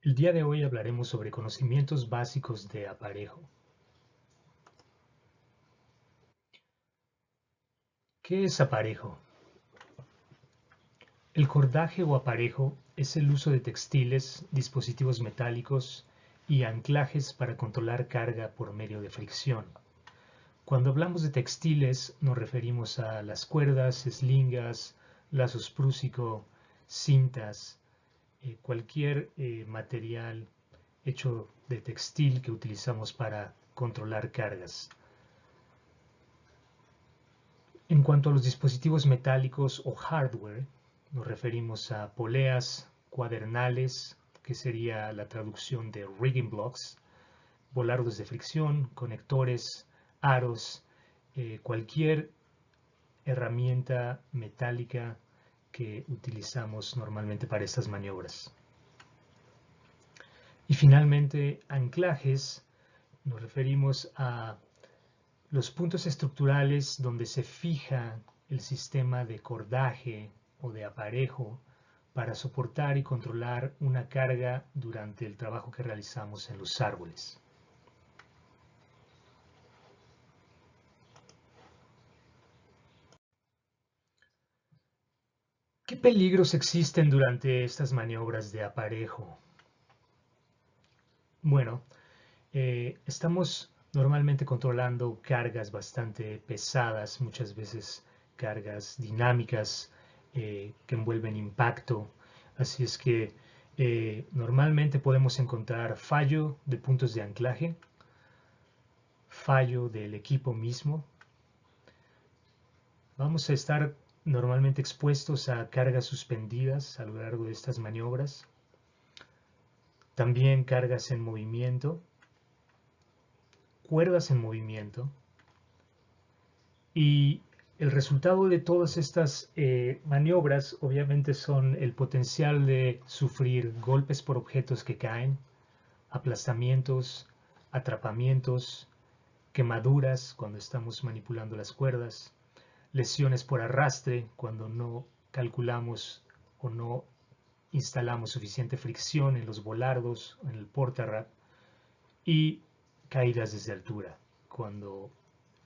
El día de hoy hablaremos sobre conocimientos básicos de aparejo. ¿Qué es aparejo? El cordaje o aparejo es el uso de textiles, dispositivos metálicos y anclajes para controlar carga por medio de fricción. Cuando hablamos de textiles nos referimos a las cuerdas, eslingas, lazos prúsico, cintas, cualquier material hecho de textil que utilizamos para controlar cargas. En cuanto a los dispositivos metálicos o hardware, nos referimos a poleas, cuadernales, que sería la traducción de rigging blocks, volardos de fricción, conectores, aros, cualquier herramienta metálica que utilizamos normalmente para estas maniobras. Y finalmente, anclajes, nos referimos a los puntos estructurales donde se fija el sistema de cordaje o de aparejo para soportar y controlar una carga durante el trabajo que realizamos en los árboles. ¿Qué peligros existen durante estas maniobras de aparejo? Bueno, estamos normalmente controlando cargas bastante pesadas, muchas veces cargas dinámicas que envuelven impacto. Así es que normalmente podemos encontrar fallo de puntos de anclaje, fallo del equipo mismo. Vamos a estar normalmente expuestos a cargas suspendidas a lo largo de estas maniobras. También cargas en movimiento, cuerdas en movimiento. Y el resultado de todas estas maniobras obviamente son el potencial de sufrir golpes por objetos que caen, aplastamientos, atrapamientos, quemaduras cuando estamos manipulando las cuerdas, lesiones por arrastre cuando no calculamos o no instalamos suficiente fricción en los volardos, en el portarrap, y caídas desde altura cuando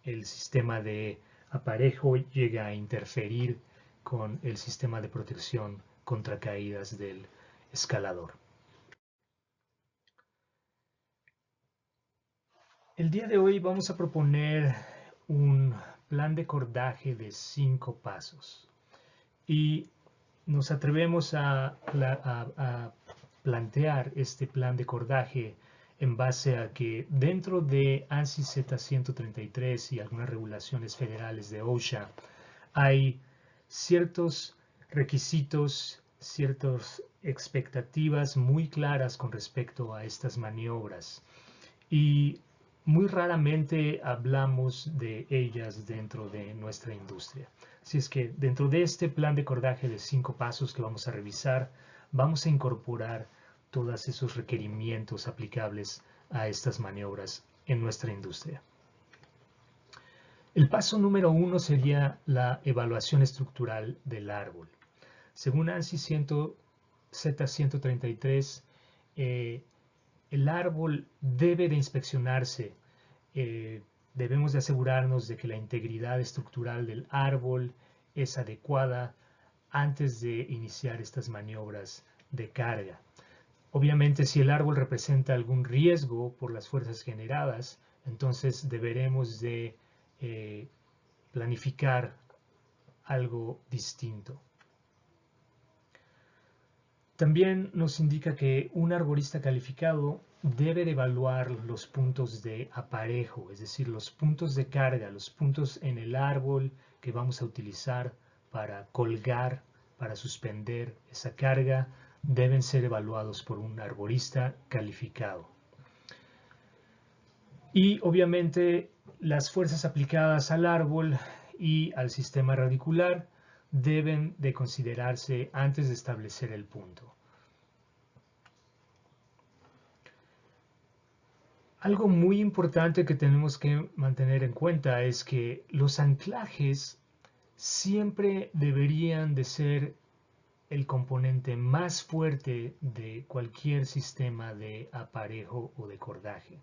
el sistema de aparejo llega a interferir con el sistema de protección contra caídas del escalador. El día de hoy vamos a proponer un plan de cordaje de 5 pasos y nos atrevemos a plantear este plan de cordaje en base a que dentro de ANSI Z133 y algunas regulaciones federales de OSHA hay ciertos requisitos, ciertas expectativas muy claras con respecto a estas maniobras y muy raramente hablamos de ellas dentro de nuestra industria. Así es que dentro de este plan de cordaje de 5 pasos que vamos a revisar, vamos a incorporar todos esos requerimientos aplicables a estas maniobras en nuestra industria. El paso número 1 sería la evaluación estructural del árbol. Según ANSI Z133, el árbol debe de inspeccionarse. Debemos de asegurarnos de que la integridad estructural del árbol es adecuada antes de iniciar estas maniobras de carga. Obviamente, si el árbol representa algún riesgo por las fuerzas generadas, entonces deberemos de planificar algo distinto. También nos indica que un arborista calificado debe de evaluar los puntos de aparejo, es decir, los puntos de carga, los puntos en el árbol que vamos a utilizar para colgar, para suspender esa carga, deben ser evaluados por un arborista calificado. Y obviamente las fuerzas aplicadas al árbol y al sistema radicular deben de considerarse antes de establecer el punto. Algo muy importante que tenemos que mantener en cuenta es que los anclajes siempre deberían de ser el componente más fuerte de cualquier sistema de aparejo o de cordaje.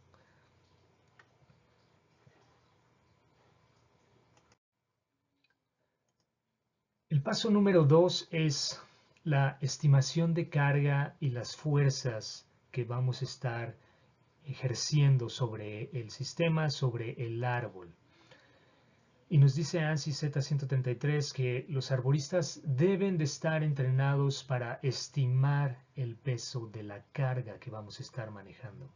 El paso número 2 es la estimación de carga y las fuerzas que vamos a estar ejerciendo sobre el sistema, sobre el árbol. Y nos dice ANSI Z133 que los arboristas deben de estar entrenados para estimar el peso de la carga que vamos a estar manejando.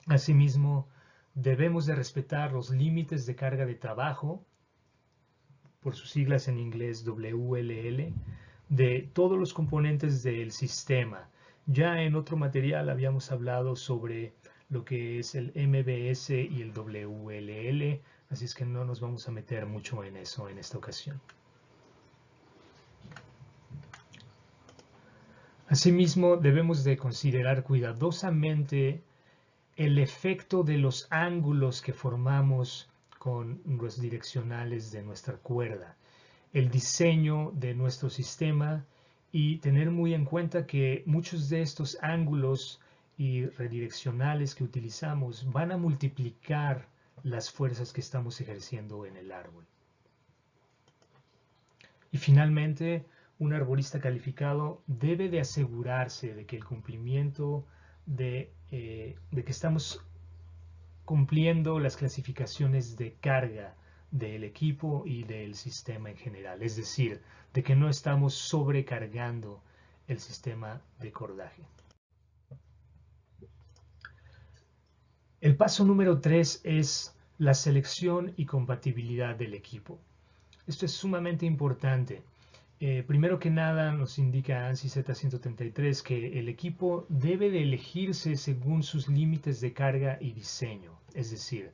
Asimismo, debemos de respetar los límites de carga de trabajo, por sus siglas en inglés WLL, de todos los componentes del sistema. Ya en otro material habíamos hablado sobre lo que es el MBS y el WLL, así es que no nos vamos a meter mucho en eso en esta ocasión. Asimismo, debemos de considerar cuidadosamente el efecto de los ángulos que formamos con los direccionales de nuestra cuerda, el diseño de nuestro sistema y tener muy en cuenta que muchos de estos ángulos y redireccionales que utilizamos van a multiplicar las fuerzas que estamos ejerciendo en el árbol. Y finalmente, un arborista calificado debe de asegurarse de que el cumplimiento de que estamos cumpliendo las clasificaciones de carga del equipo y del sistema en general, es decir, de que no estamos sobrecargando el sistema de cordaje. El paso número 3 es la selección y compatibilidad del equipo. Esto es sumamente importante. Primero que nada nos indica ANSI Z133 que el equipo debe de elegirse según sus límites de carga y diseño. Es decir,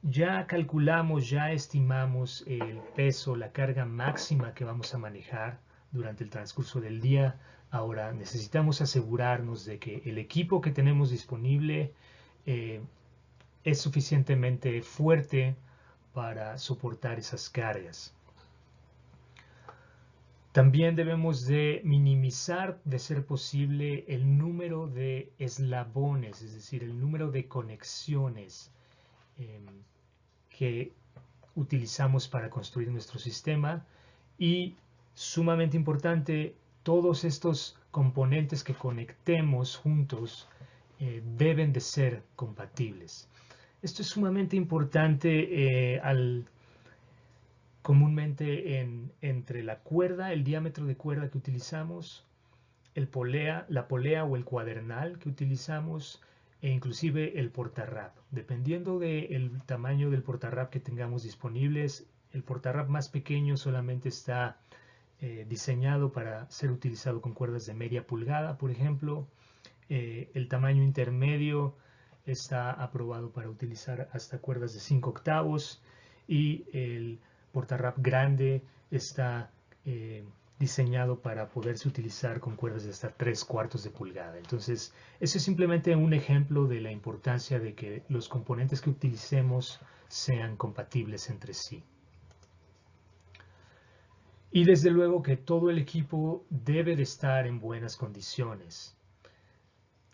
ya calculamos, ya estimamos el peso, la carga máxima que vamos a manejar durante el transcurso del día. Ahora necesitamos asegurarnos de que el equipo que tenemos disponible es suficientemente fuerte para soportar esas cargas. También debemos de minimizar, de ser posible, el número de eslabones, es decir, el número de conexiones que utilizamos para construir nuestro sistema. Y, sumamente importante, todos estos componentes que conectemos juntos deben de ser compatibles. Esto es sumamente importante comúnmente entre la cuerda, el diámetro de cuerda que utilizamos, la polea o el cuadernal que utilizamos e inclusive el portarrap. Dependiendo del tamaño del portarrap que tengamos disponibles, el portarrap más pequeño solamente está diseñado para ser utilizado con cuerdas de media pulgada, por ejemplo. El tamaño intermedio está aprobado para utilizar hasta cuerdas de 5 octavos y el portarrap grande está diseñado para poderse utilizar con cuerdas de hasta 3/4 de pulgada. Entonces, ese es simplemente un ejemplo de la importancia de que los componentes que utilicemos sean compatibles entre sí. Y desde luego que todo el equipo debe de estar en buenas condiciones.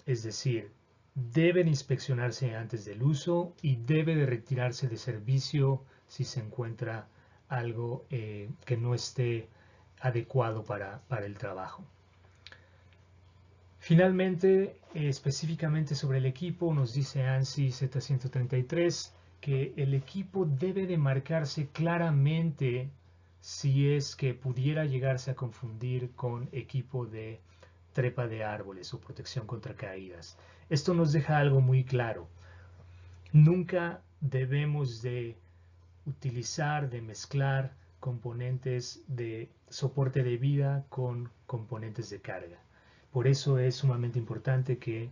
Es decir, debe de inspeccionarse antes del uso y debe de retirarse de servicio si se encuentra algo que no esté adecuado para el trabajo. Finalmente, específicamente sobre el equipo, nos dice ANSI Z133 que el equipo debe de marcarse claramente si es que pudiera llegarse a confundir con equipo de trepa de árboles o protección contra caídas. Esto nos deja algo muy claro. Nunca debemos de utilizar, de mezclar componentes de soporte de vida con componentes de carga. Por eso es sumamente importante que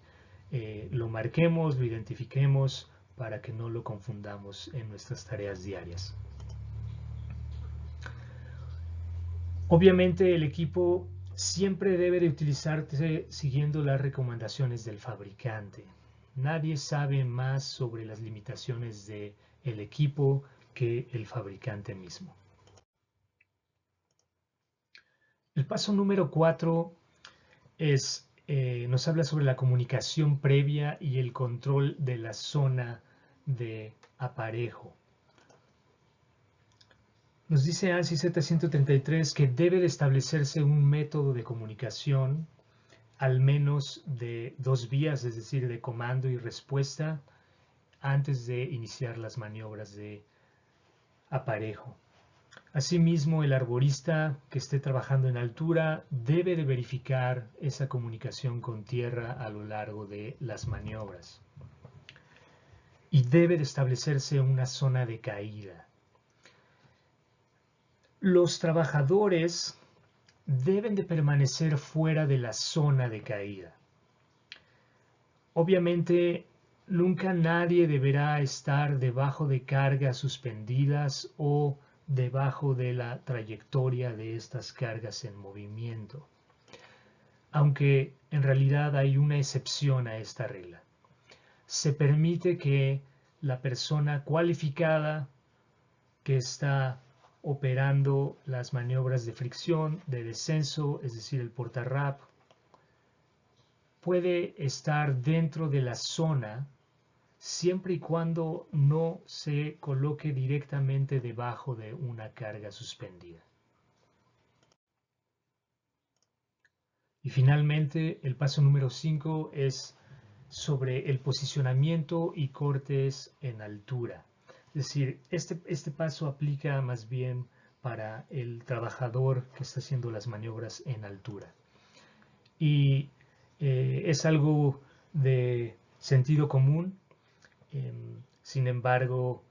lo marquemos, lo identifiquemos para que no lo confundamos en nuestras tareas diarias. Obviamente el equipo siempre debe de utilizarse siguiendo las recomendaciones del fabricante. Nadie sabe más sobre las limitaciones del equipo que el fabricante mismo. El paso número 4 nos habla sobre la comunicación previa y el control de la zona de aparejo. Nos dice ANSI Z133 que debe de establecerse un método de comunicación al menos de 2 vías, es decir, de comando y respuesta, antes de iniciar las maniobras de aparejo. Asimismo, el arborista que esté trabajando en altura debe de verificar esa comunicación con tierra a lo largo de las maniobras. Y debe de establecerse una zona de caída. Los trabajadores deben de permanecer fuera de la zona de caída. Obviamente, nunca nadie deberá estar debajo de cargas suspendidas o debajo de la trayectoria de estas cargas en movimiento, aunque en realidad hay una excepción a esta regla. Se permite que la persona cualificada que está operando las maniobras de fricción, de descenso, es decir, el portarrap, puede estar dentro de la zona siempre y cuando no se coloque directamente debajo de una carga suspendida. Y finalmente, el paso número 5 es sobre el posicionamiento y cortes en altura. Es decir, este paso aplica más bien para el trabajador que está haciendo las maniobras en altura. Y es algo de sentido común. Sin embargo,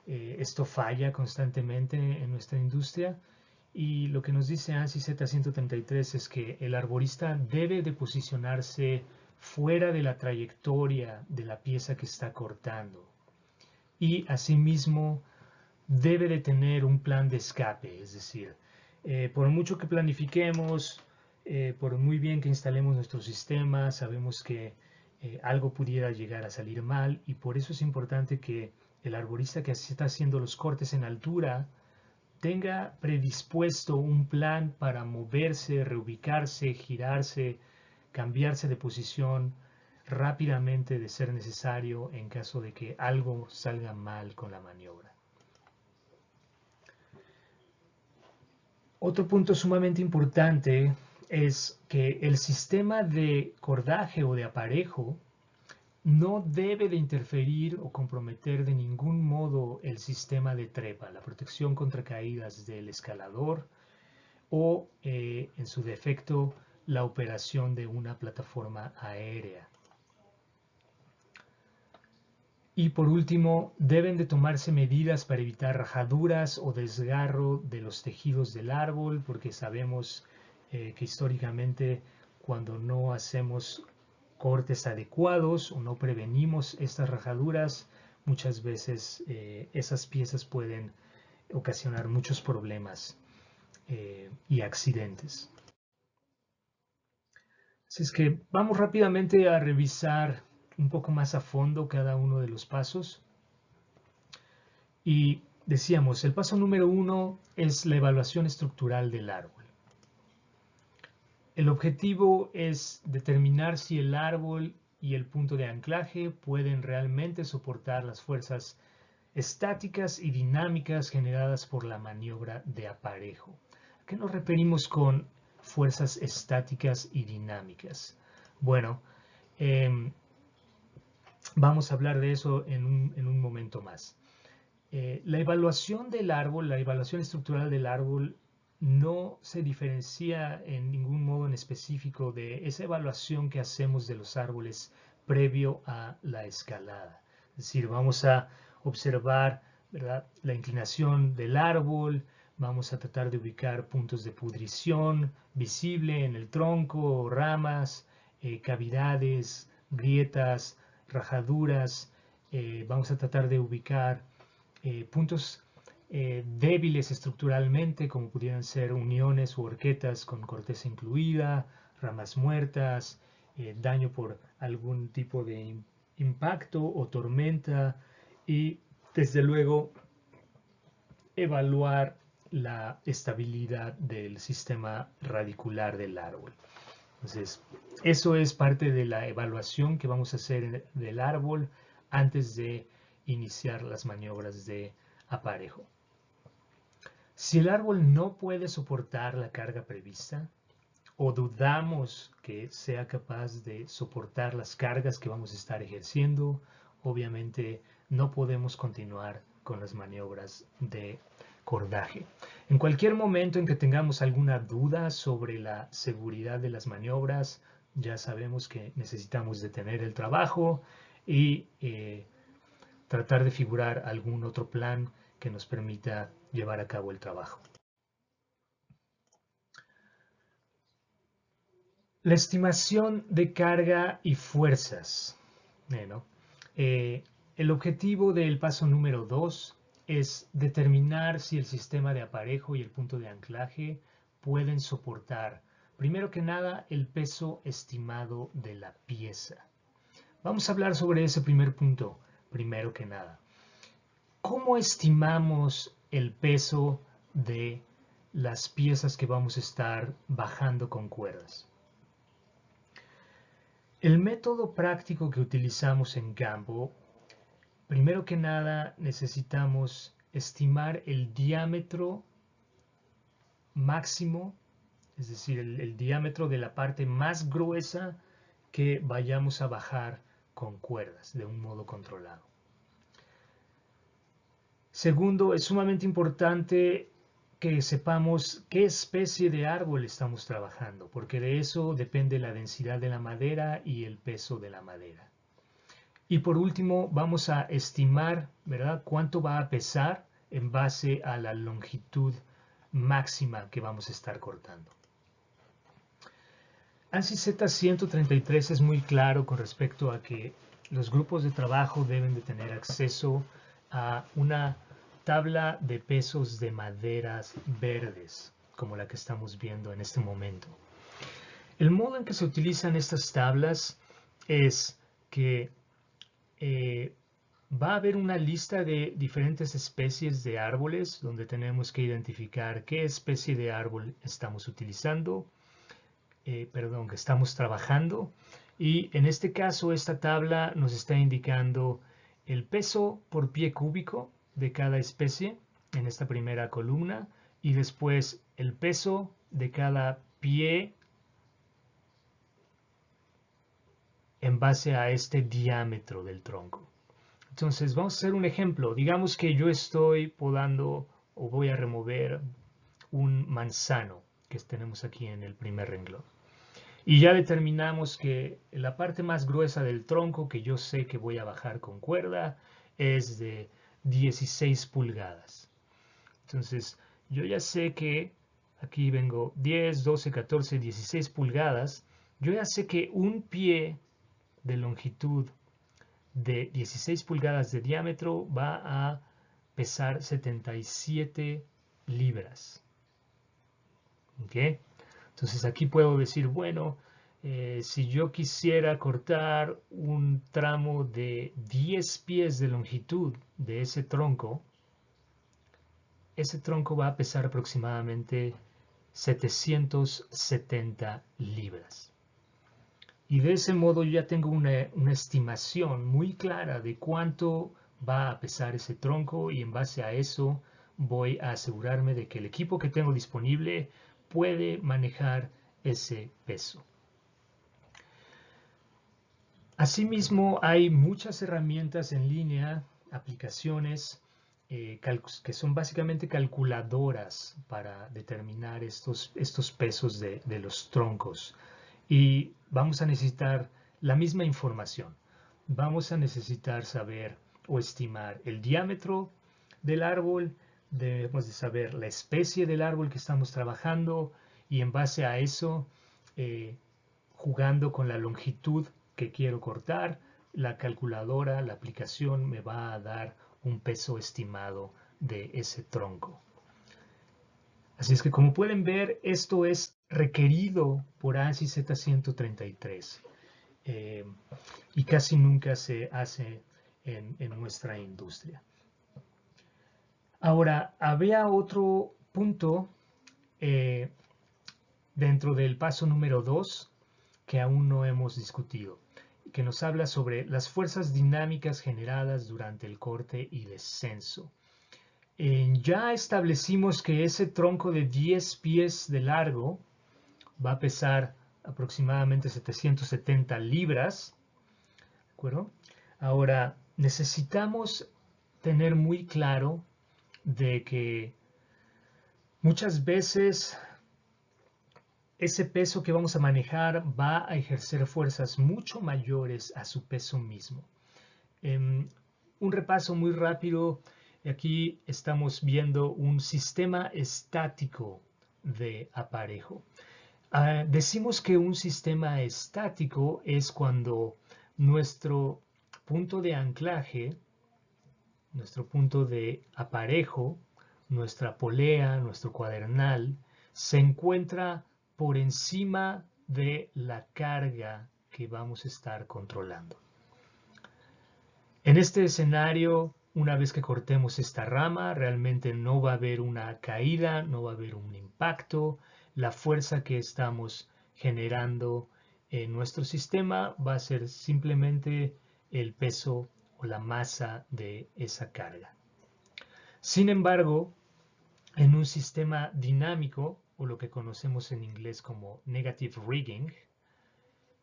esto falla constantemente en nuestra industria, y lo que nos dice ANSI Z133 es que el arborista debe de posicionarse fuera de la trayectoria de la pieza que está cortando, y asimismo debe de tener un plan de escape. Es decir, por mucho que planifiquemos, por muy bien que instalemos nuestro sistema, sabemos que algo pudiera llegar a salir mal, y por eso es importante que el arborista que está haciendo los cortes en altura tenga predispuesto un plan para moverse, reubicarse, girarse, cambiarse de posición rápidamente de ser necesario en caso de que algo salga mal con la maniobra. Otro punto sumamente importante es que el sistema de cordaje o de aparejo no debe de interferir o comprometer de ningún modo el sistema de trepa, la protección contra caídas del escalador, o en su defecto la operación de una plataforma aérea. Y por último, deben de tomarse medidas para evitar rajaduras o desgarro de los tejidos del árbol, porque sabemos que históricamente, cuando no hacemos cortes adecuados o no prevenimos estas rajaduras, muchas veces esas piezas pueden ocasionar muchos problemas y accidentes. Así es que vamos rápidamente a revisar un poco más a fondo cada uno de los pasos. Y decíamos, el paso número 1 es la evaluación estructural del árbol. El objetivo es determinar si el árbol y el punto de anclaje pueden realmente soportar las fuerzas estáticas y dinámicas generadas por la maniobra de aparejo. ¿A qué nos referimos con fuerzas estáticas y dinámicas? Bueno, vamos a hablar de eso en un momento más. La evaluación del árbol, la evaluación estructural del árbol, no se diferencia en ningún modo en específico de esa evaluación que hacemos de los árboles previo a la escalada. Es decir, vamos a observar, ¿verdad?, la inclinación del árbol, vamos a tratar de ubicar puntos de pudrición visible en el tronco, ramas, cavidades, grietas, rajaduras. Vamos a tratar de ubicar puntos débiles estructuralmente, como pudieran ser uniones u horquetas con corteza incluida, ramas muertas, daño por algún tipo de impacto o tormenta, y desde luego evaluar la estabilidad del sistema radicular del árbol. Entonces, eso es parte de la evaluación que vamos a hacer del árbol antes de iniciar las maniobras de aparejo. Si el árbol no puede soportar la carga prevista o dudamos que sea capaz de soportar las cargas que vamos a estar ejerciendo, obviamente no podemos continuar con las maniobras de cordaje. En cualquier momento en que tengamos alguna duda sobre la seguridad de las maniobras, ya sabemos que necesitamos detener el trabajo y tratar de figurar algún otro plan que nos permita llevar a cabo el trabajo. La estimación de carga y fuerzas. Bueno, el objetivo del paso número 2 es determinar si el sistema de aparejo y el punto de anclaje pueden soportar, primero que nada, el peso estimado de la pieza. Vamos a hablar sobre ese primer punto, primero que nada. ¿Cómo estimamos el peso de las piezas que vamos a estar bajando con cuerdas? El método práctico que utilizamos en Gambo, primero que nada necesitamos estimar el diámetro máximo, es decir, el diámetro de la parte más gruesa que vayamos a bajar con cuerdas de un modo controlado. Segundo, es sumamente importante que sepamos qué especie de árbol estamos trabajando, porque de eso depende la densidad de la madera y el peso de la madera. Y por último, vamos a estimar, ¿verdad?, cuánto va a pesar en base a la longitud máxima que vamos a estar cortando. ANSI Z133 es muy claro con respecto a que los grupos de trabajo deben de tener acceso a una tabla de pesos de maderas verdes, como la que estamos viendo en este momento. El modo en que se utilizan estas tablas es que va a haber una lista de diferentes especies de árboles donde tenemos que identificar qué especie de árbol estamos utilizando, que estamos trabajando, y en este caso esta tabla nos está indicando el peso por pie cúbico de cada especie en esta primera columna y después el peso de cada pie en base a este diámetro del tronco. Entonces vamos a hacer un ejemplo. Digamos que yo estoy podando o voy a remover un manzano que tenemos aquí en el primer renglón. Y ya determinamos que la parte más gruesa del tronco que yo sé que voy a bajar con cuerda es de 16 pulgadas. Entonces yo ya sé que aquí vengo 10, 12, 14, 16 pulgadas. Yo ya sé que un pie de longitud de 16 pulgadas de diámetro va a pesar 77 libras. ¿Okay? Entonces aquí puedo decir, bueno, si yo quisiera cortar un tramo de 10 pies de longitud de ese tronco va a pesar aproximadamente 770 libras. Y de ese modo yo ya tengo una estimación muy clara de cuánto va a pesar ese tronco y en base a eso voy a asegurarme de que el equipo que tengo disponible puede manejar ese peso. Asimismo, hay muchas herramientas en línea, aplicaciones que son básicamente calculadoras para determinar estos pesos de los troncos. Y vamos a necesitar la misma información. Vamos a necesitar saber o estimar el diámetro del árbol, debemos de saber la especie del árbol que estamos trabajando y en base a eso, jugando con la longitud que quiero cortar, la calculadora, la aplicación me va a dar un peso estimado de ese tronco. Así es que como pueden ver, esto es requerido por ANSI Z133 y casi nunca se hace en nuestra industria. Ahora, había otro punto dentro del paso número 2 que aún no hemos discutido, que nos habla sobre las fuerzas dinámicas generadas durante el corte y descenso. Ya establecimos que ese tronco de 10 pies de largo va a pesar aproximadamente 770 libras. ¿De acuerdo? Ahora, necesitamos tener muy claro de que muchas veces ese peso que vamos a manejar va a ejercer fuerzas mucho mayores a su peso mismo. Un repaso muy rápido. Aquí estamos viendo un sistema estático de aparejo. Decimos que un sistema estático es cuando nuestro punto de anclaje, nuestro punto de aparejo, nuestra polea, nuestro cuadernal, se encuentra por encima de la carga que vamos a estar controlando. En este escenario, una vez que cortemos esta rama, realmente no va a haber una caída, no va a haber un impacto. La fuerza que estamos generando en nuestro sistema va a ser simplemente el peso o la masa de esa carga. Sin embargo, en un sistema dinámico, o lo que conocemos en inglés como negative rigging,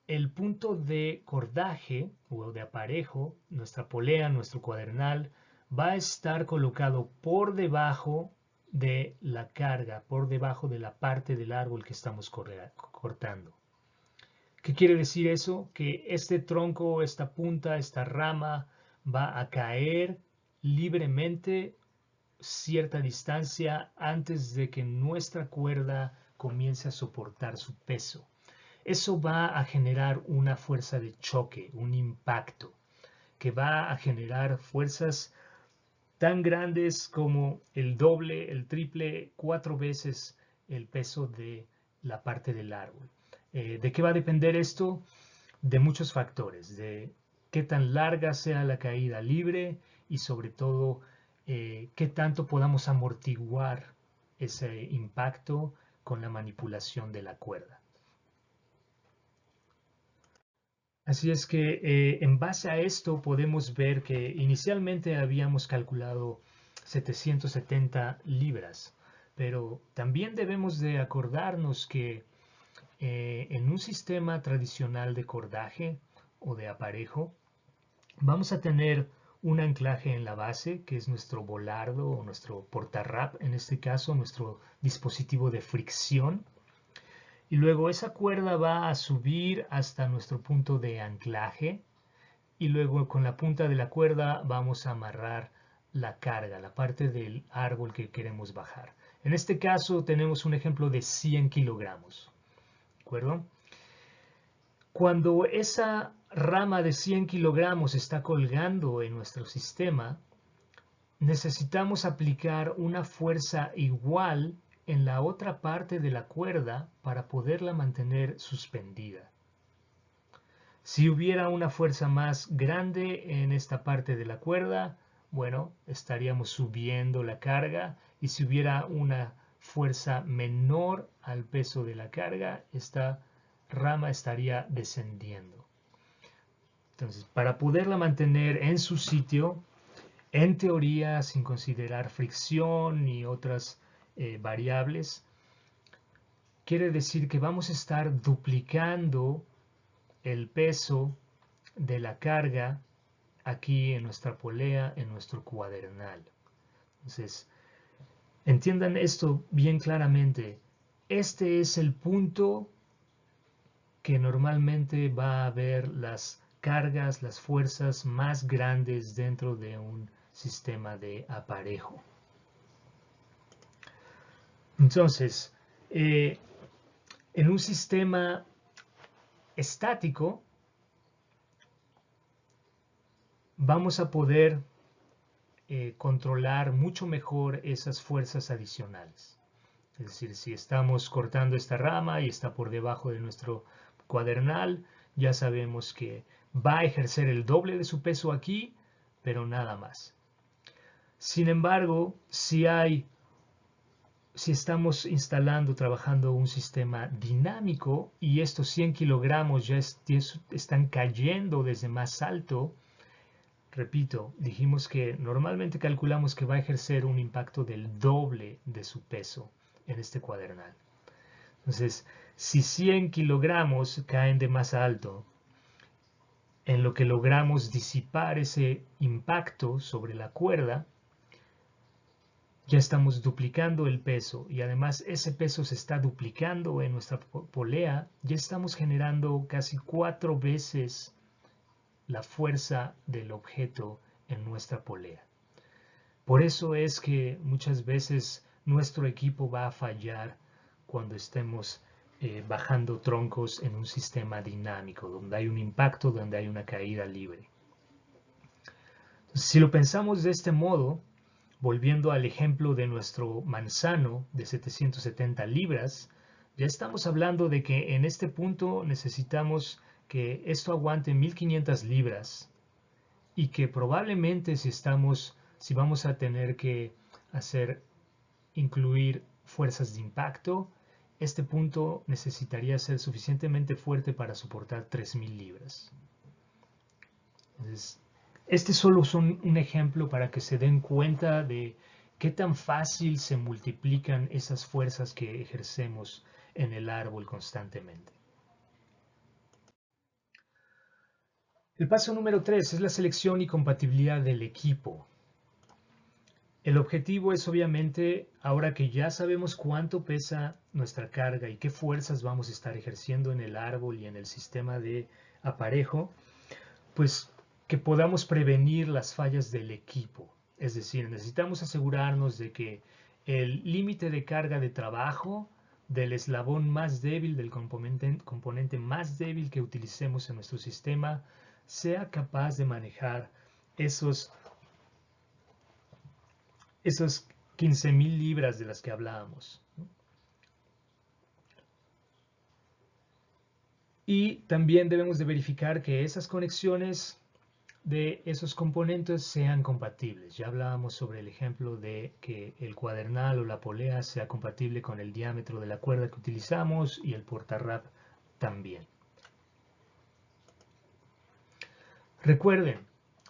el punto de cordaje o de aparejo, nuestra polea, nuestro cuadernal, va a estar colocado por debajo de la carga, por debajo de la parte del árbol que estamos cortando. ¿Qué quiere decir eso? Que este tronco, esta punta, esta rama va a caer libremente cierta distancia antes de que nuestra cuerda comience a soportar su peso. Eso va a generar una fuerza de choque, un impacto, que va a generar fuerzas tan grandes como el doble, el triple, 4 veces el peso de la parte del árbol. ¿De qué va a depender esto? De muchos factores, de qué tan larga sea la caída libre y sobre todo qué tanto podamos amortiguar ese impacto con la manipulación de la cuerda. Así es que en base a esto podemos ver que inicialmente habíamos calculado 770 libras, pero también debemos de acordarnos que en un sistema tradicional de cordaje o de aparejo vamos a tener un anclaje en la base, que es nuestro volardo o nuestro portarrap, en este caso nuestro dispositivo de fricción. Y luego esa cuerda va a subir hasta nuestro punto de anclaje y luego con la punta de la cuerda vamos a amarrar la carga, la parte del árbol que queremos bajar. En este caso tenemos un ejemplo de 100 kilogramos. ¿De acuerdo? Cuando esa rama de 100 kilogramos está colgando en nuestro sistema, necesitamos aplicar una fuerza igual en la otra parte de la cuerda para poderla mantener suspendida. Si hubiera una fuerza más grande en esta parte de la cuerda, bueno, estaríamos subiendo la carga, y si hubiera una fuerza menor al peso de la carga, esta rama estaría descendiendo. Entonces, para poderla mantener en su sitio, en teoría, sin considerar fricción ni otras variables, quiere decir que vamos a estar duplicando el peso de la carga aquí en nuestra polea, en nuestro cuadernal. Entonces, entiendan esto bien claramente. Este es el punto que normalmente va a haber las cargas, las fuerzas más grandes dentro de un sistema de aparejo. Entonces, en un sistema estático vamos a poder controlar mucho mejor esas fuerzas adicionales. Es decir, si estamos cortando esta rama y está por debajo de nuestro cuadernal, ya sabemos que va a ejercer el doble de su peso aquí, pero nada más. Sin embargo, si hay si estamos instalando, trabajando un sistema dinámico y estos 100 kilogramos ya están cayendo desde más alto, repito, dijimos que normalmente calculamos que va a ejercer un impacto del doble de su peso en este cuadernal. Entonces, si 100 kilogramos caen de más alto, en lo que logramos disipar ese impacto sobre la cuerda, ya estamos duplicando el peso y además ese peso se está duplicando en nuestra polea, ya estamos generando casi 4 veces la fuerza del objeto en nuestra polea. Por eso es que muchas veces nuestro equipo va a fallar cuando estemos bajando troncos en un sistema dinámico, donde hay un impacto, donde hay una caída libre. Si lo pensamos de este modo, volviendo al ejemplo de nuestro manzano de 770 libras, ya estamos hablando de que en este punto necesitamos que esto aguante 1500 libras y que probablemente si vamos a tener que incluir fuerzas de impacto, este punto necesitaría ser suficientemente fuerte para soportar 3000 libras. Entonces, este solo es un ejemplo para que se den cuenta de qué tan fácil se multiplican esas fuerzas que ejercemos en el árbol constantemente. El paso número 3 es la selección y compatibilidad del equipo. El objetivo es obviamente, ahora que ya sabemos cuánto pesa nuestra carga y qué fuerzas vamos a estar ejerciendo en el árbol y en el sistema de aparejo, pues que podamos prevenir las fallas del equipo. Es decir, necesitamos asegurarnos de que el límite de carga de trabajo del eslabón más débil, del componente más débil que utilicemos en nuestro sistema, sea capaz de manejar esos 15.000 libras de las que hablábamos. Y también debemos de verificar que esas conexiones de esos componentes sean compatibles. Ya hablábamos sobre el ejemplo de que el cuadernal o la polea sea compatible con el diámetro de la cuerda que utilizamos y el portarrap también. Recuerden,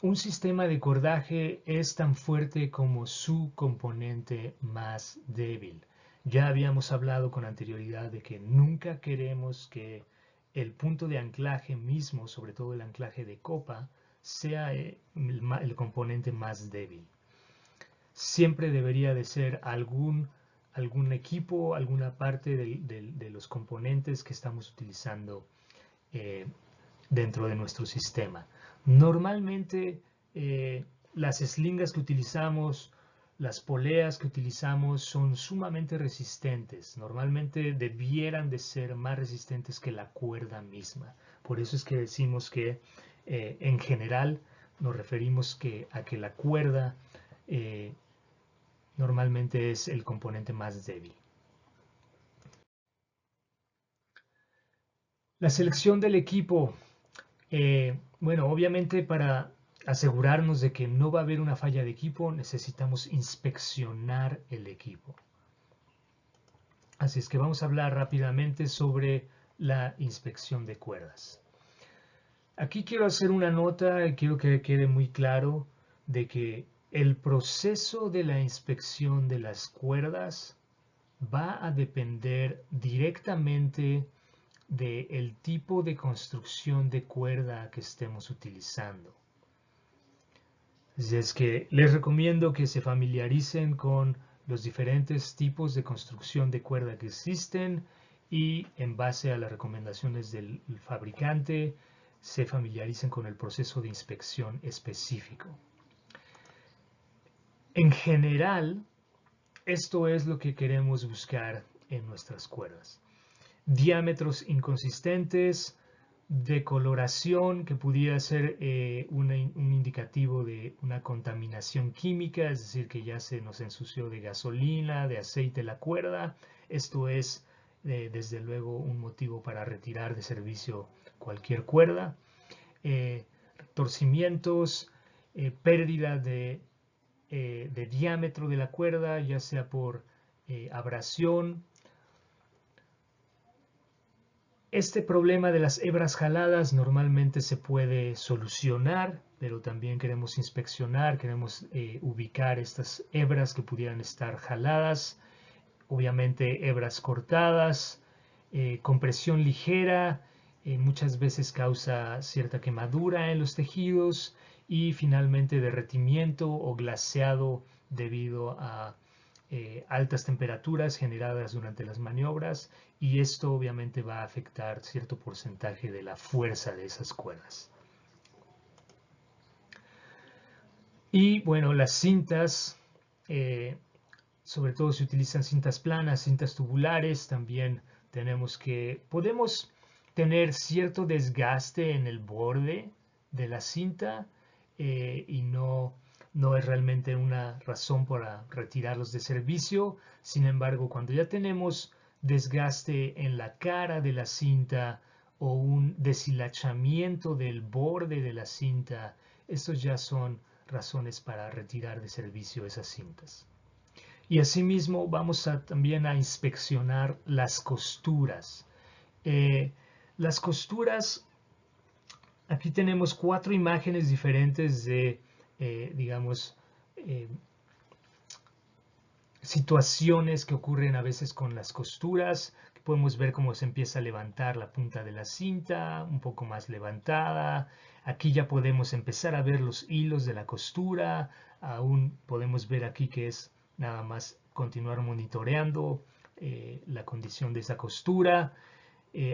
un sistema de cordaje es tan fuerte como su componente más débil. Ya habíamos hablado con anterioridad de que nunca queremos que el punto de anclaje mismo, sobre todo el anclaje de copa, sea el componente más débil. Siempre debería de ser algún equipo, alguna parte de los componentes que estamos utilizando dentro de nuestro sistema. Normalmente las eslingas que utilizamos, las poleas que utilizamos son sumamente resistentes. Normalmente debieran de ser más resistentes que la cuerda misma. Por eso es que decimos que en general nos referimos a que la cuerda normalmente es el componente más débil. La selección del equipo. Bueno, obviamente para asegurarnos de que no va a haber una falla de equipo, necesitamos inspeccionar el equipo. Así es que vamos a hablar rápidamente sobre la inspección de cuerdas. Aquí quiero hacer una nota y quiero que quede muy claro de que el proceso de la inspección de las cuerdas va a depender directamente del tipo de construcción de cuerda que estemos utilizando. Así es que les recomiendo que se familiaricen con los diferentes tipos de construcción de cuerda que existen y en base a las recomendaciones del fabricante se familiaricen con el proceso de inspección específico. En general, esto es lo que queremos buscar en nuestras cuerdas. Diámetros inconsistentes, decoloración que pudiera ser un indicativo de una contaminación química, es decir, que ya se nos ensució de gasolina, de aceite la cuerda. Esto es desde luego un motivo para retirar de servicio cualquier cuerda. Torcimientos, pérdida de diámetro de la cuerda, ya sea por abrasión. Este problema de las hebras jaladas normalmente se puede solucionar, pero también queremos inspeccionar, queremos ubicar estas hebras que pudieran estar jaladas, obviamente hebras cortadas, compresión ligera, muchas veces causa cierta quemadura en los tejidos y finalmente derretimiento o glaseado debido a altas temperaturas generadas durante las maniobras, y esto obviamente va a afectar cierto porcentaje de la fuerza de esas cuerdas. Y bueno, las cintas, sobre todo se utilizan cintas planas, cintas tubulares, también podemos tener cierto desgaste en el borde de la cinta y no es realmente una razón para retirarlos de servicio. Sin embargo, cuando ya tenemos desgaste en la cara de la cinta o un deshilachamiento del borde de la cinta, estos ya son razones para retirar de servicio esas cintas. Y asimismo vamos también a inspeccionar las costuras. Las costuras, aquí tenemos 4 imágenes diferentes de, digamos, situaciones que ocurren a veces con las costuras. Podemos ver cómo se empieza a levantar la punta de la cinta, un poco más levantada. Aquí ya podemos empezar a ver los hilos de la costura. Aún podemos ver aquí que es nada más continuar monitoreando la condición de esa costura.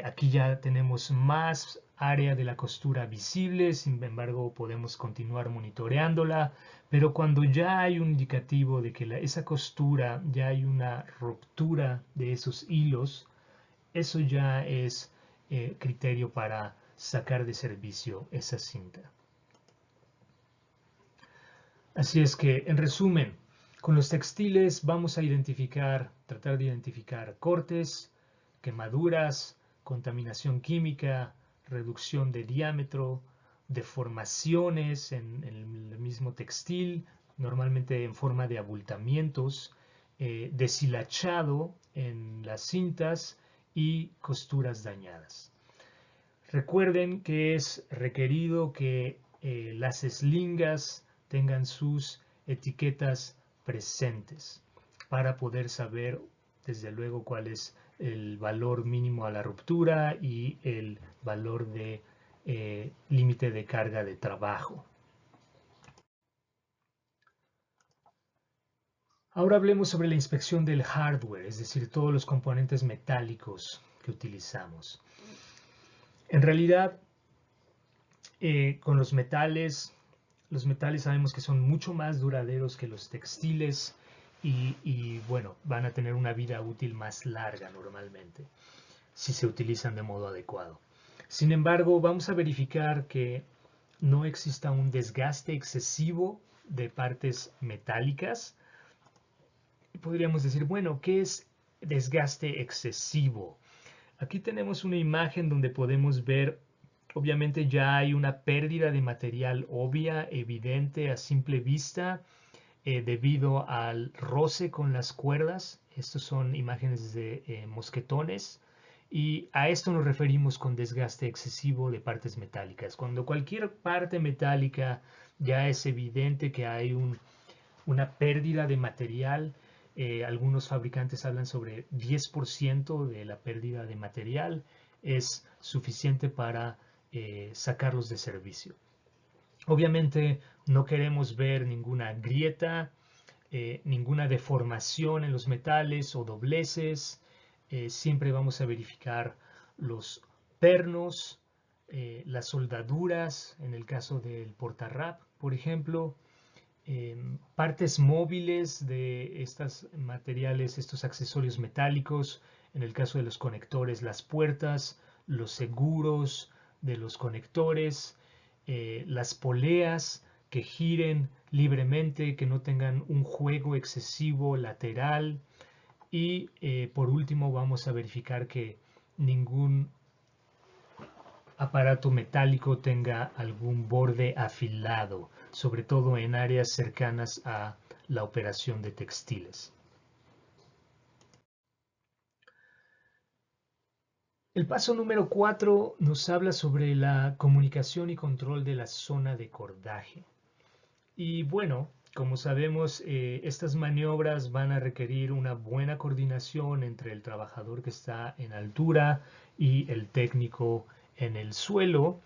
Aquí ya tenemos más área de la costura visible, sin embargo podemos continuar monitoreándola, pero cuando ya hay un indicativo de que esa costura ya hay una ruptura de esos hilos, eso ya es criterio para sacar de servicio esa cinta. Así es que, en resumen, con los textiles vamos a tratar de identificar cortes, quemaduras, contaminación química, reducción de diámetro, deformaciones en el mismo textil, normalmente en forma de abultamientos, deshilachado en las cintas y costuras dañadas. Recuerden que es requerido que las eslingas tengan sus etiquetas presentes para poder saber desde luego cuál es el valor mínimo a la ruptura y el valor de límite de carga de trabajo. Ahora hablemos sobre la inspección del hardware, es decir, todos los componentes metálicos que utilizamos. En realidad, con los metales sabemos que son mucho más duraderos que los textiles y bueno, van a tener una vida útil más larga normalmente si se utilizan de modo adecuado. Sin embargo, vamos a verificar que no exista un desgaste excesivo de partes metálicas. Podríamos decir, bueno, ¿qué es desgaste excesivo? Aquí tenemos una imagen donde podemos ver, obviamente ya hay una pérdida de material obvia, evidente a simple vista, debido al roce con las cuerdas. Estas son imágenes de mosquetones. Y a esto nos referimos con desgaste excesivo de partes metálicas. Cuando cualquier parte metálica ya es evidente que hay una pérdida de material, algunos fabricantes hablan sobre 10% de la pérdida de material, es suficiente para sacarlos de servicio. Obviamente no queremos ver ninguna grieta, ninguna deformación en los metales o dobleces. Siempre vamos a verificar los pernos, las soldaduras, en el caso del portarrap, por ejemplo, partes móviles de estos materiales, estos accesorios metálicos, en el caso de los conectores, las puertas, los seguros de los conectores, las poleas que giren libremente, que no tengan un juego excesivo lateral, y por último vamos a verificar que ningún aparato metálico tenga algún borde afilado, sobre todo en áreas cercanas a la operación de textiles. El paso número 4 nos habla sobre la comunicación y control de la zona de cordaje. Y bueno, como sabemos, estas maniobras van a requerir una buena coordinación entre el trabajador que está en altura y el técnico en el suelo.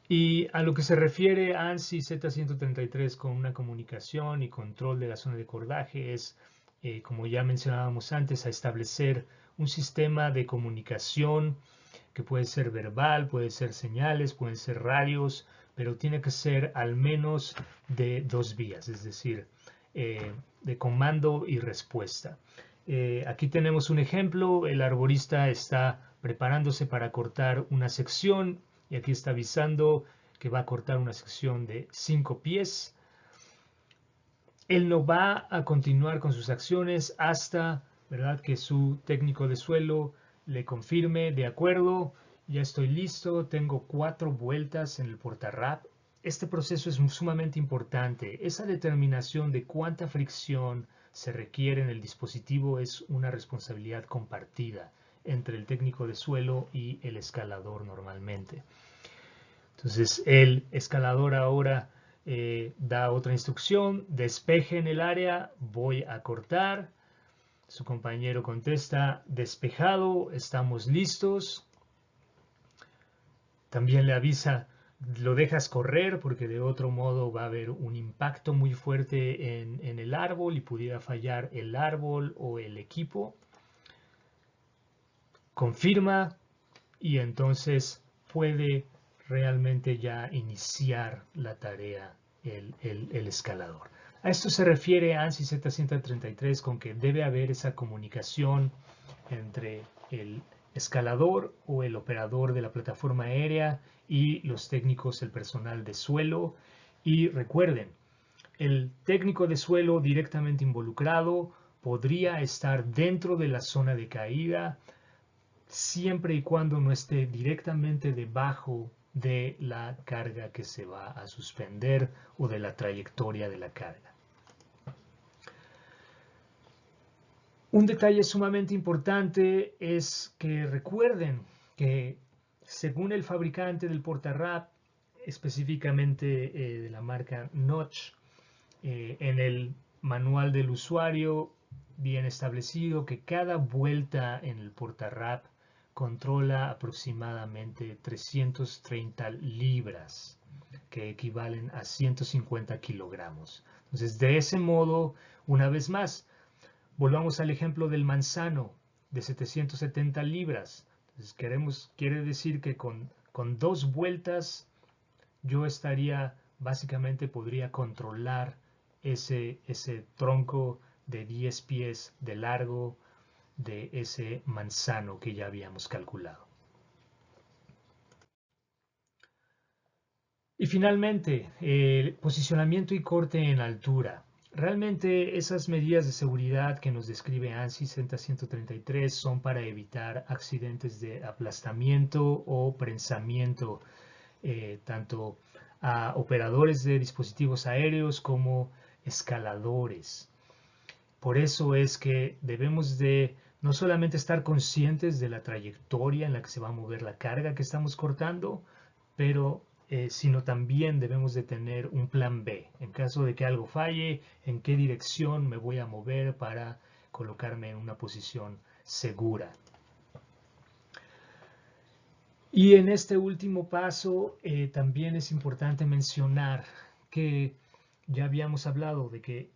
Y a lo que se refiere ANSI Z133 con una comunicación y control de la zona de cordaje es, como ya mencionábamos antes, a establecer un sistema de comunicación que puede ser verbal, puede ser señales, pueden ser radios, pero tiene que ser al menos de 2 vías, es decir, de comando y respuesta. Aquí tenemos un ejemplo, el arborista está preparándose para cortar una sección y aquí está avisando que va a cortar una sección de 5 pies. Él no va a continuar con sus acciones hasta, ¿verdad?, que su técnico de suelo le confirme, de acuerdo, ya estoy listo, tengo 4 vueltas en el portarrap. Este proceso es sumamente importante. Esa determinación de cuánta fricción se requiere en el dispositivo es una responsabilidad compartida entre el técnico de suelo y el escalador normalmente. Entonces el escalador ahora da otra instrucción, despeje en el área, voy a cortar. Su compañero contesta, despejado, estamos listos. También le avisa, lo dejas correr porque de otro modo va a haber un impacto muy fuerte en el árbol y pudiera fallar el árbol o el equipo. Confirma y entonces puede realmente ya iniciar la tarea el escalador. A esto se refiere ANSI Z133 con que debe haber esa comunicación entre el escalador o el operador de la plataforma aérea y los técnicos, el personal de suelo. Y recuerden, el técnico de suelo directamente involucrado podría estar dentro de la zona de caída siempre y cuando no esté directamente debajo de la carga que se va a suspender o de la trayectoria de la carga. Un detalle sumamente importante es que recuerden que según el fabricante del portarrap, específicamente de la marca Notch, en el manual del usuario bien establecido que cada vuelta en el portarrap controla aproximadamente 330 libras, que equivalen a 150 kilogramos. Entonces, de ese modo, una vez más, volvamos al ejemplo del manzano de 770 libras. Entonces, quiere decir que con 2 vueltas yo básicamente podría controlar ese tronco de 10 pies de largo de ese manzano que ya habíamos calculado. Y finalmente, el posicionamiento y corte en altura. Realmente esas medidas de seguridad que nos describe ANSI Z133 son para evitar accidentes de aplastamiento o prensamiento, tanto a operadores de dispositivos aéreos como escaladores. Por eso es que debemos de no solamente estar conscientes de la trayectoria en la que se va a mover la carga que estamos cortando, pero sino también debemos de tener un plan B. En caso de que algo falle, en qué dirección me voy a mover para colocarme en una posición segura. Y en este último paso también es importante mencionar que ya habíamos hablado de que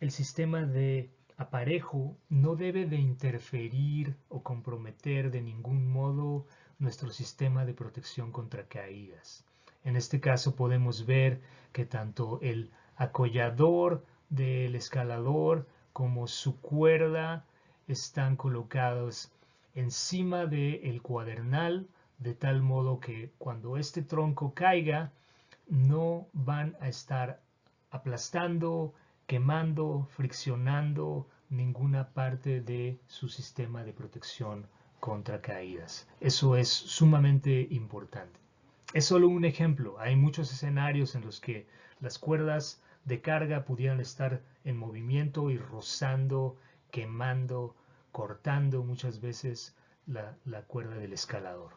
el sistema de aparejo no debe de interferir o comprometer de ningún modo nuestro sistema de protección contra caídas. En este caso podemos ver que tanto el acollador del escalador como su cuerda están colocados encima del cuadernal, de tal modo que cuando este tronco caiga no van a estar aplastando, quemando, friccionando ninguna parte de su sistema de protección contra caídas. Eso es sumamente importante. Es solo un ejemplo. Hay muchos escenarios en los que las cuerdas de carga pudieran estar en movimiento y rozando, quemando, cortando muchas veces la cuerda del escalador.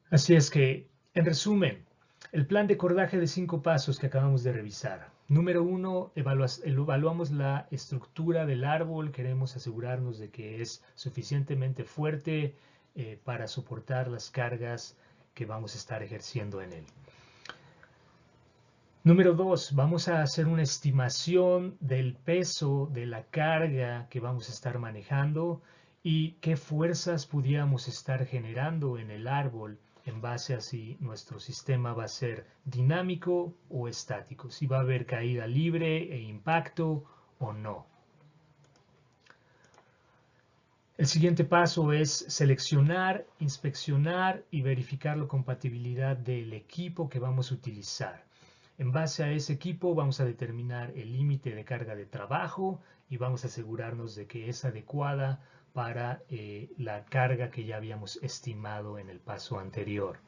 Así es que, en resumen, el plan de cordaje de 5 pasos que acabamos de revisar. Número 1, evaluamos la estructura del árbol. Queremos asegurarnos de que es suficientemente fuerte para soportar las cargas que vamos a estar ejerciendo en él. Número 2, vamos a hacer una estimación del peso de la carga que vamos a estar manejando y qué fuerzas pudiéramos estar generando en el árbol en base a si nuestro sistema va a ser dinámico o estático, si va a haber caída libre e impacto o no. El siguiente paso es seleccionar, inspeccionar y verificar la compatibilidad del equipo que vamos a utilizar. En base a ese equipo vamos a determinar el límite de carga de trabajo y vamos a asegurarnos de que es adecuada para la carga que ya habíamos estimado en el paso anterior.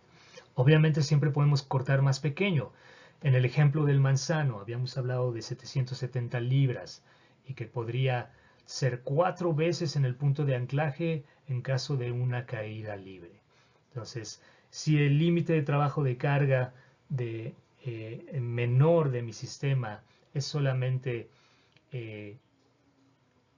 Obviamente siempre podemos cortar más pequeño. En el ejemplo del manzano habíamos hablado de 770 libras y que podría ser 4 veces en el punto de anclaje en caso de una caída libre. Entonces, si el límite de trabajo de carga menor de mi sistema es solamente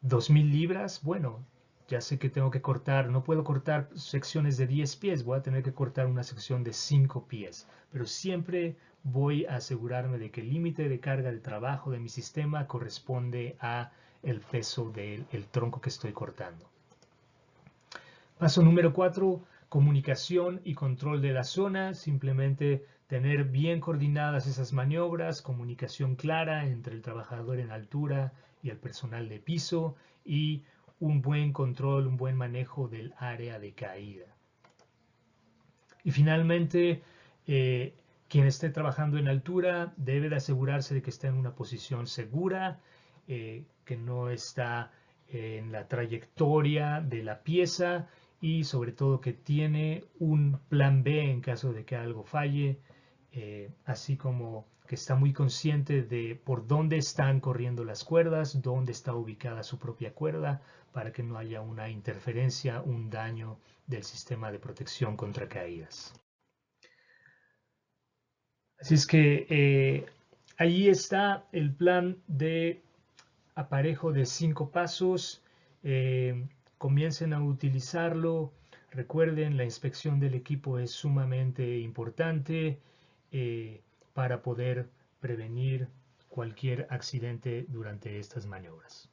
2000 libras, bueno, ya sé que tengo que cortar, no puedo cortar secciones de 10 pies, voy a tener que cortar una sección de 5 pies, pero siempre voy a asegurarme de que el límite de carga de trabajo de mi sistema corresponde a el peso del tronco que estoy cortando. Paso número 4, comunicación y control de la zona. Simplemente tener bien coordinadas esas maniobras, comunicación clara entre el trabajador en altura y el personal de piso y un buen control, un buen manejo del área de caída. Y finalmente, quien esté trabajando en altura debe de asegurarse de que está en una posición segura, que no está en la trayectoria de la pieza y sobre todo que tiene un plan B en caso de que algo falle, así como que está muy consciente de por dónde están corriendo las cuerdas, dónde está ubicada su propia cuerda, para que no haya una interferencia, un daño del sistema de protección contra caídas. Así es que ahí está el plan de aparejo de 5 pasos. Comiencen a utilizarlo. Recuerden, la inspección del equipo es sumamente importante para poder prevenir cualquier accidente durante estas maniobras.